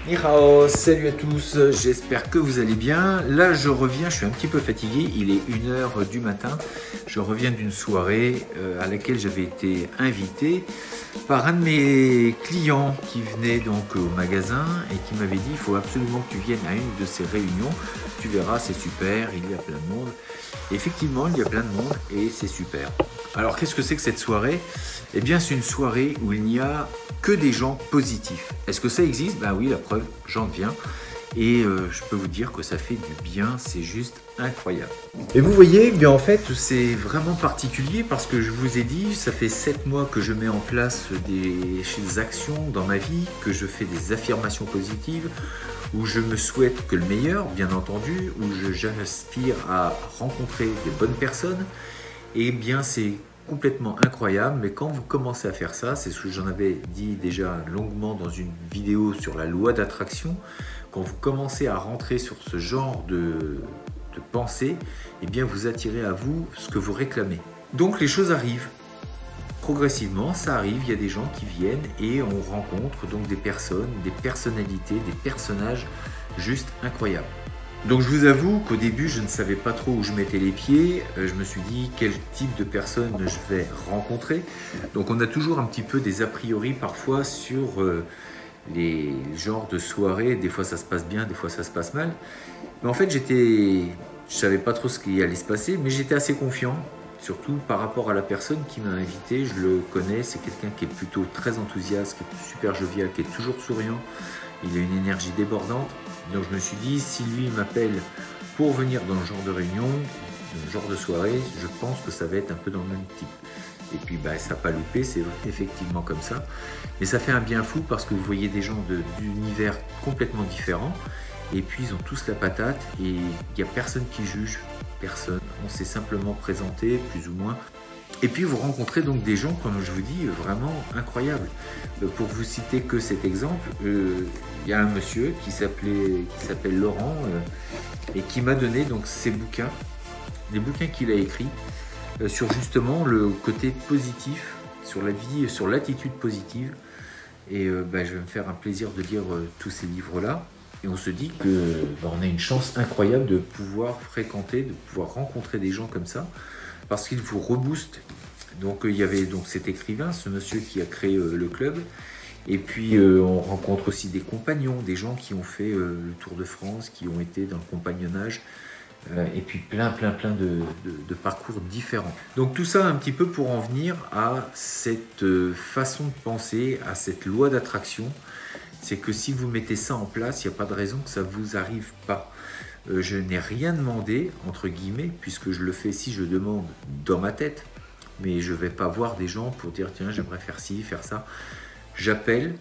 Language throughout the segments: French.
Ni hao, salut à tous, j'espère que vous allez bien. Là je reviens, je suis un petit peu fatigué, il est 1 h du matin. Je reviens d'une soirée à laquelle j'avais été invité par un de mes clients qui venait donc au magasin et qui m'avait dit il faut absolument que tu viennes à une de ces réunions. Tu verras, c'est super, il y a plein de monde. Et effectivement, il y a plein de monde et c'est super. Alors qu'est-ce que c'est que cette soirée? Eh bien c'est une soirée où il n'y a que des gens positifs. Est-ce que ça existe? Ben oui, la preuve, j'en viens. Et je peux vous dire que ça fait du bien, c'est juste incroyable. Et vous voyez, bien en fait, c'est vraiment particulier parce que je vous ai dit, ça fait 7 mois que je mets en place des actions dans ma vie, que je fais des affirmations positives, où je me souhaite que le meilleur, bien entendu, où j'aspire à rencontrer des bonnes personnes. Et bien, c'est complètement incroyable, mais quand vous commencez à faire ça, c'est ce que j'en avais dit déjà longuement dans une vidéo sur la loi d'attraction, quand vous commencez à rentrer sur ce genre de pensée, eh bien vous attirez à vous ce que vous réclamez. Donc les choses arrivent. Progressivement, ça arrive, il y a des gens qui viennent et on rencontre donc des personnes, des personnalités, des personnages juste incroyables. Donc je vous avoue qu'au début je ne savais pas trop où je mettais les pieds, je me suis dit quel type de personnes je vais rencontrer. Donc on a toujours un petit peu des a priori parfois sur les genres de soirées, des fois ça se passe bien, des fois ça se passe mal. Mais en fait je savais pas trop ce qui allait se passer, mais j'étais assez confiant, surtout par rapport à la personne qui m'a invité. Je le connais, c'est quelqu'un qui est plutôt très enthousiaste, qui est super jovial, qui est toujours souriant, il a une énergie débordante. Donc je me suis dit, si lui m'appelle pour venir dans le genre de réunion, dans le genre de soirée, je pense que ça va être un peu dans le même type. Et puis bah, ça n'a pas loupé, c'est effectivement comme ça. Mais ça fait un bien fou parce que vous voyez des gens d'univers complètement différents. Et puis ils ont tous la patate et il n'y a personne qui juge, personne. On s'est simplement présenté, plus ou moins. Et puis vous rencontrez donc des gens, comme je vous dis, vraiment incroyables. Pour vous citer que cet exemple, il y a un monsieur qui s'appelle Laurent et qui m'a donné donc ses bouquins, les bouquins qu'il a écrits sur justement le côté positif, sur la vie, sur l'attitude positive. Et je vais me faire un plaisir de lire tous ces livres-là. Et on se dit qu'on a une chance incroyable de pouvoir fréquenter, de pouvoir rencontrer des gens comme ça, parce qu'il vous rebooste. Donc il y avait donc cet écrivain, ce monsieur qui a créé le club. Et puis on rencontre aussi des compagnons, des gens qui ont fait le Tour de France, qui ont été dans le compagnonnage. Et puis plein de parcours différents. Donc tout ça un petit peu pour en venir à cette façon de penser, à cette loi d'attraction. C'est que si vous mettez ça en place, il n'y a pas de raison que ça ne vous arrive pas. Je n'ai rien demandé, entre guillemets, puisque je le fais si je demande dans ma tête. Mais je ne vais pas voir des gens pour dire tiens, j'aimerais faire ci, faire ça. J'appelle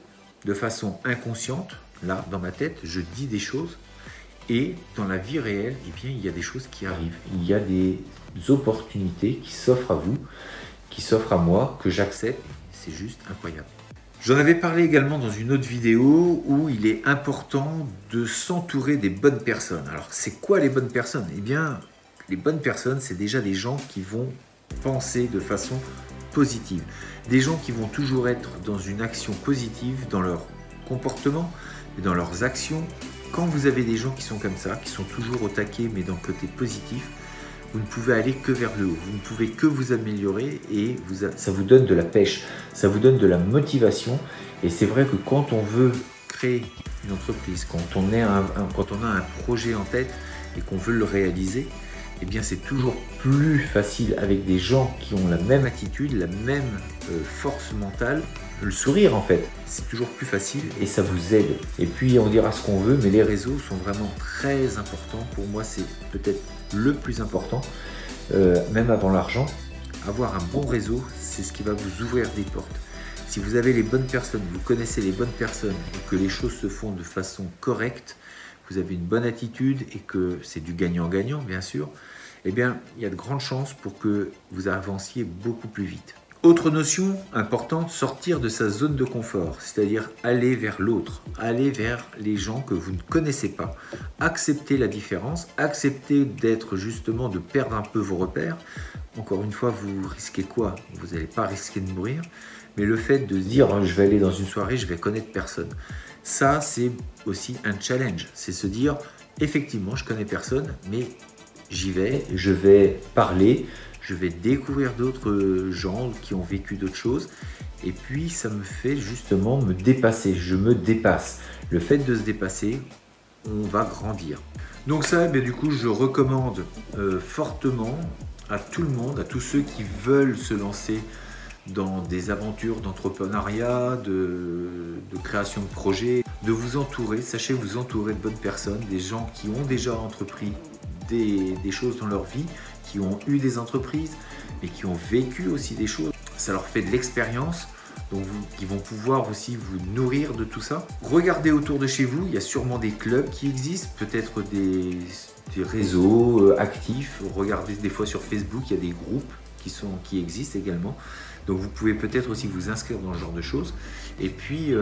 de façon inconsciente, là, dans ma tête, je dis des choses. Et dans la vie réelle, eh bien, il y a des choses qui arrivent. Il y a des opportunités qui s'offrent à vous, qui s'offrent à moi, que j'accepte. C'est juste incroyable. J'en avais parlé également dans une autre vidéo où il est important de s'entourer des bonnes personnes. Alors, c'est quoi les bonnes personnes? Eh bien, les bonnes personnes, c'est déjà des gens qui vont penser de façon positive. Des gens qui vont toujours être dans une action positive dans leur comportement et dans leurs actions. Quand vous avez des gens qui sont comme ça, qui sont toujours au taquet mais dans le côté positif, vous ne pouvez aller que vers le haut, vous ne pouvez que vous améliorer et ça vous donne de la pêche, ça vous donne de la motivation. Et c'est vrai que quand on veut créer une entreprise, quand on a un projet en tête et qu'on veut le réaliser, eh bien c'est toujours plus facile avec des gens qui ont la même attitude, la même force mentale. Le sourire en fait, c'est toujours plus facile et ça vous aide. Et puis on dira ce qu'on veut, mais les réseaux sont vraiment très importants. Pour moi, c'est peut-être le plus important, même avant l'argent. Avoir un bon réseau, c'est ce qui va vous ouvrir des portes. Si vous avez les bonnes personnes, vous connaissez les bonnes personnes et que les choses se font de façon correcte, vous avez une bonne attitude et que c'est du gagnant-gagnant bien sûr, eh bien il y a de grandes chances pour que vous avanciez beaucoup plus vite. Autre notion importante, sortir de sa zone de confort, c'est-à-dire aller vers l'autre, aller vers les gens que vous ne connaissez pas, accepter la différence, accepter d'être justement, de perdre un peu vos repères. Encore une fois, vous risquez quoi? Vous n'allez pas risquer de mourir, mais le fait de dire je vais aller dans une soirée, je vais connaître personne. Ça, c'est aussi un challenge. C'est se dire, effectivement, je connais personne, mais j'y vais, je vais parler, je vais découvrir d'autres gens qui ont vécu d'autres choses. Et puis, ça me fait justement me dépasser. Je me dépasse. Le fait de se dépasser, on va grandir. Donc ça, du coup, je recommande fortement à tout le monde, à tous ceux qui veulent se lancer dans des aventures d'entrepreneuriat, de création de projets, de vous entourer, sachez vous entourer de bonnes personnes, des gens qui ont déjà entrepris des choses dans leur vie, qui ont eu des entreprises, mais qui ont vécu aussi des choses. Ça leur fait de l'expérience, donc qui vont pouvoir aussi vous nourrir de tout ça. Regardez autour de chez vous, il y a sûrement des clubs qui existent, peut-être des réseaux actifs. Regardez des fois sur Facebook, il y a des groupes qui existent également. Donc vous pouvez peut-être aussi vous inscrire dans ce genre de choses. Et puis,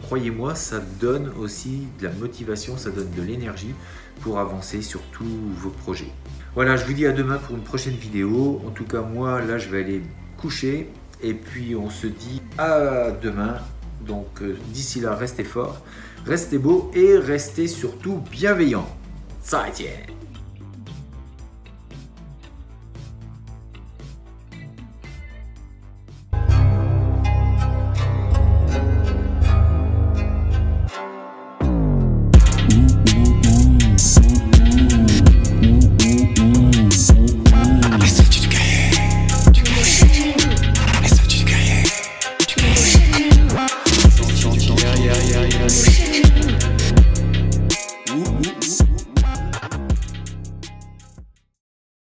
croyez-moi, ça donne aussi de la motivation, ça donne de l'énergie pour avancer sur tous vos projets. Voilà, je vous dis à demain pour une prochaine vidéo. En tout cas, moi, là, je vais aller me coucher. Et puis, on se dit à demain. Donc, d'ici là, restez forts, restez beaux et restez surtout bienveillants. 再见